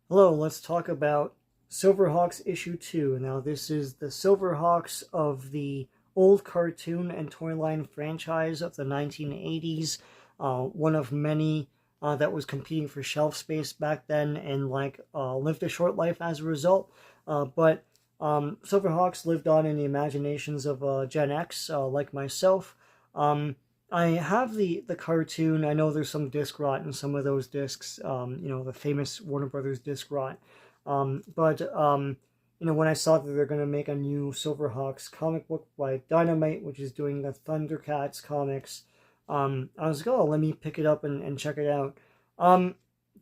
Hello, let's talk about SilverHawks issue 2. Now, this is the SilverHawks of the old cartoon and toy line franchise of the 1980s. One of many that was competing for shelf space back then and lived a short life as a result. But SilverHawks lived on in the imaginations of Gen X, like myself. I have the cartoon. I know there's some disc rot in some of those discs, the famous Warner Brothers disc rot. But when I saw that they're going to make a new Silverhawks comic book by Dynamite, which is doing the Thundercats comics, I was like, oh, let me pick it up and check it out.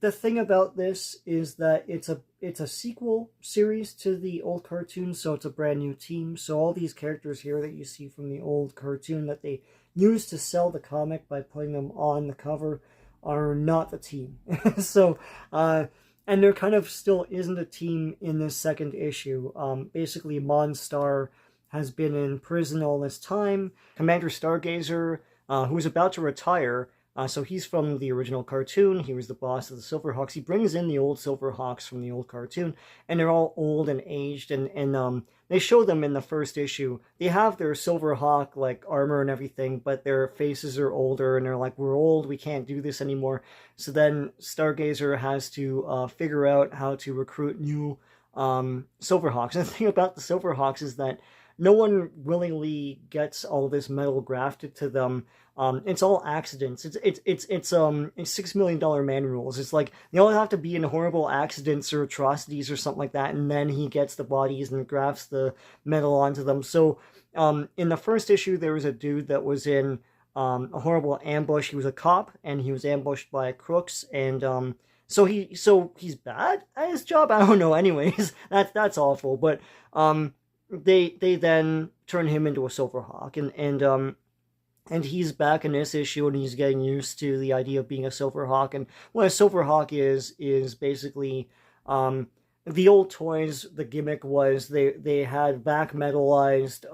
The thing about this is that it's a sequel series to the old cartoon, so it's a brand new team. So all these characters here that you see from the old cartoon that they used to sell the comic by putting them on the cover are not the team. So, and there kind of still isn't a team in this second issue. Basically, Monstar has been in prison all this time. Commander Stargazer, who's about to retire, so he's from the original cartoon. He was the boss of the Silverhawks. He brings in the old Silverhawks from the old cartoon, and they're all old and aged, and they show them in the first issue. They have their Silverhawk, like, armor and everything, but their faces are older, and they're like, we're old, we can't do this anymore. So then Stargazer has to figure out how to recruit new Silverhawks. And the thing about the Silverhawks is that no one willingly gets all this metal grafted to them. It's all accidents. It's $6 million man rules. It's like they all have to be in horrible accidents or atrocities or something like that, and then he gets the bodies and grafts the metal onto them. So in the first issue, there was a dude that was in a horrible ambush. He was a cop, and he was ambushed by crooks, and so he's bad at his job. I don't know. Anyways, that's awful. But they then turn him into a Silverhawk, and he's back in this issue, and he's getting used to the idea of being a Silverhawk. And what a Silverhawk is basically the old toys. The gimmick was they had back metalized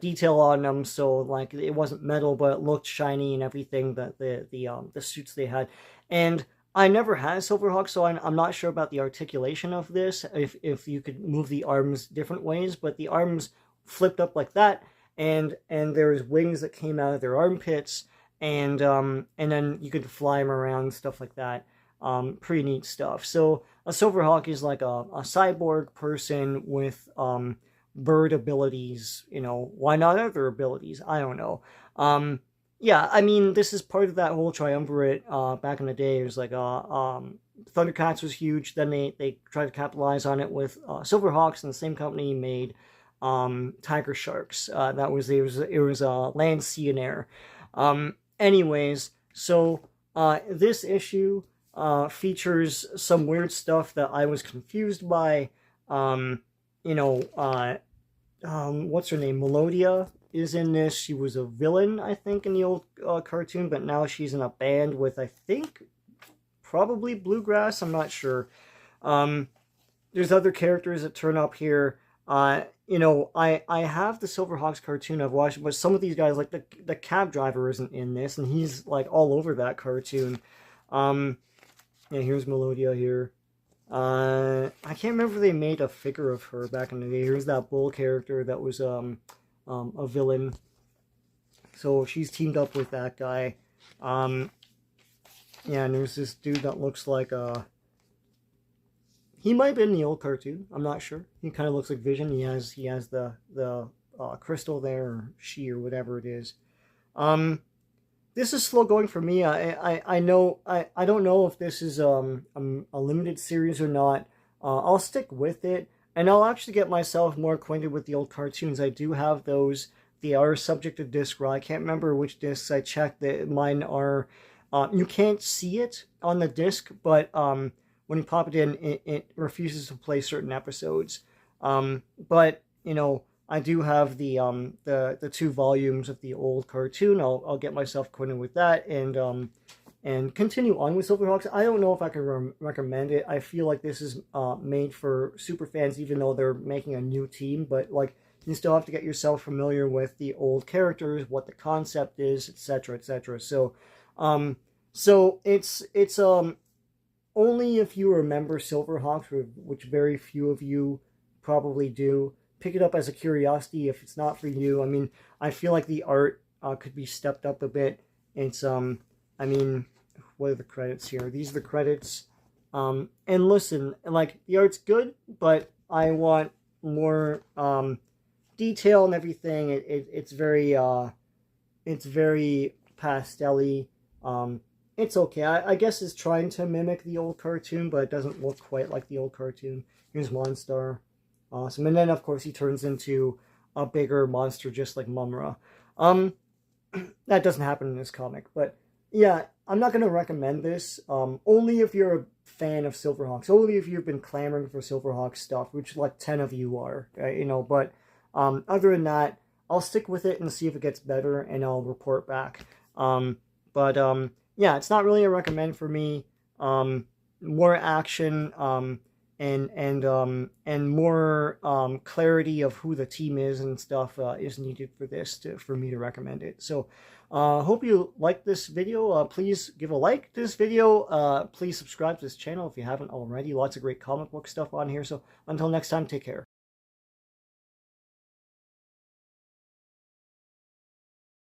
detail on them, so like it wasn't metal, but it looked shiny and everything. That the suits they had, and I never had a Silverhawk, so I'm not sure about the articulation of this. If you could move the arms different ways, but the arms flipped up like that. And there's wings that came out of their armpits, and then you could fly them around, stuff like that. Pretty neat stuff. So a Silverhawk is like a cyborg person with bird abilities. Why not other abilities? I don't know. Yeah, I mean, this is part of that whole triumvirate back in the day. It was like Thundercats was huge. Then they tried to capitalize on it with Silverhawks, and the same company made Tiger Sharks. It was land, sea, and air. Anyways, so this issue features some weird stuff that I was confused by. What's her name? Melodia is in this. She was a villain, I think, in the old cartoon, but now she's in a band with, I think, probably Bluegrass. I'm not sure. There's other characters that turn up here. I have the Silverhawks cartoon. I've watched it, but some of these guys, like the cab driver isn't in this, and he's like all over that cartoon. Here's Melodia here. I can't remember if they made a figure of her back in the day. Here's that bull character that was a villain. So she's teamed up with that guy. And there's this dude that looks like he might have been in the old cartoon. I'm not sure. He kind of looks like Vision. He has the crystal there, or she, or whatever it is. This is slow going for me. I don't know if this is a limited series or not. I'll stick with it, and I'll actually get myself more acquainted with the old cartoons. I do have those. They are subject to disc rot. I can't remember which discs I checked. That mine are. You can't see it on the disc, but when you pop it in, it refuses to play certain episodes. But I do have the 2 volumes of the old cartoon. I'll get myself acquainted with that and continue on with Silverhawks. I don't know if I can recommend it. I feel like this is made for super fans, even though they're making a new team. But like, you still have to get yourself familiar with the old characters, what the concept is, etc., etc. So it's only if you remember SilverHawks, which very few of you probably do. Pick it up as a curiosity if it's not for you. I mean, I feel like the art could be stepped up a bit. It's, I mean, what are the credits here? These are the credits. And listen, like, the art's good, but I want more detail and everything. It's very pastel-y. It's okay. I guess it's trying to mimic the old cartoon, but it doesn't look quite like the old cartoon. Here's Monstar. Awesome. And then, of course, he turns into a bigger monster just like Mumra. That doesn't happen in this comic. But, yeah, I'm not going to recommend this. Only if you're a fan of SilverHawks. Only if you've been clamoring for SilverHawks stuff, which, like, 10 of you are. You know, but other than that, I'll stick with it and see if it gets better, and I'll report back. Yeah, it's not really a recommend for me. More action, and more clarity of who the team is and stuff is needed for this for me to recommend it. So, hope you like this video. Please give a like to this video. Please subscribe to this channel if you haven't already. Lots of great comic book stuff on here. So, until next time, take care.